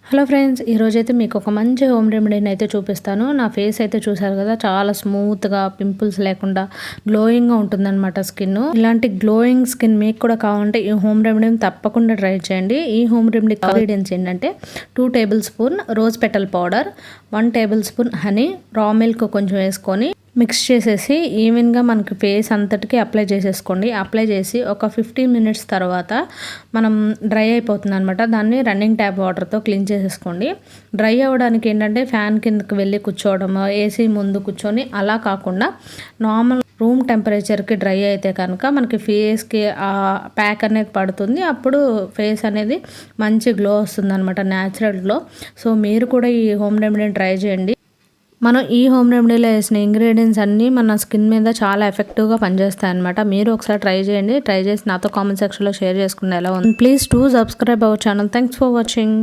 Hello friends, ఈరోజైతే మీకు ఒక మంచి హోమ్ రెమెడీని అయితే చూపిస్తాను. నా ఫేస్ అయితే చూసారు కదా, చాలా స్మూత్గా, పింపుల్స్ లేకుండా గ్లోయింగ్గా ఉంటుందన్నమాట స్కిన్. ఇలాంటి గ్లోయింగ్ స్కిన్ మీకు కూడా కావాలంటే ఈ హోమ్ రెమెడీని తప్పకుండా ట్రై చేయండి. ఈ హోమ్ రెమెడీ ఇంగ్రీడియంట్స్ ఏంటంటే 2 table spoon rose petal powder, 1 table spoon honey, రా మిల్క్ కొంచెం వేసుకొని మిక్స్ చేసేసి ఈవెన్గా మనకి ఫేస్ అంతటికి అప్లై చేసేసుకోండి. అప్లై చేసి ఒక 15 మినిట్స్ తర్వాత మనం డ్రై అయిపోతుంది అనమాట. దాన్ని రన్నింగ్ ట్యాప్ వాటర్తో క్లీన్ చేసేసుకోండి. డ్రై అవ్వడానికి ఏంటంటే ఫ్యాన్ కిందకి వెళ్ళి కూర్చోవడం, ఏసీ ముందు కూర్చొని అలా కాకుండా నార్మల్ రూమ్ టెంపరేచర్కి డ్రై అయితే కనుక మనకి ఫేస్కి ఆ ప్యాక్ అనేది పడుతుంది. అప్పుడు ఫేస్ అనేది మంచి గ్లో వస్తుంది అనమాట, న్యాచురల్ గ్లో. సో మీరు కూడా ఈ హోమ్ రెమెడీని ట్రై చేయండి. మనం ఈ హోమ్ రెమెడీలో వేసిన ఇంగ్రీడియంట్స్ అన్నీ మన స్కిన్ మీద చాలా ఎఫెక్టివ్గా పనిచేస్తాయి అనమాట. మీరు ఒకసారి ట్రై చేయండి. ట్రై చేసి నాతో కామెంట్ సెక్షన్లో షేర్ చేసుకుని ఎలా ఉంది. Please to subscribe our channel. Thanks for watching.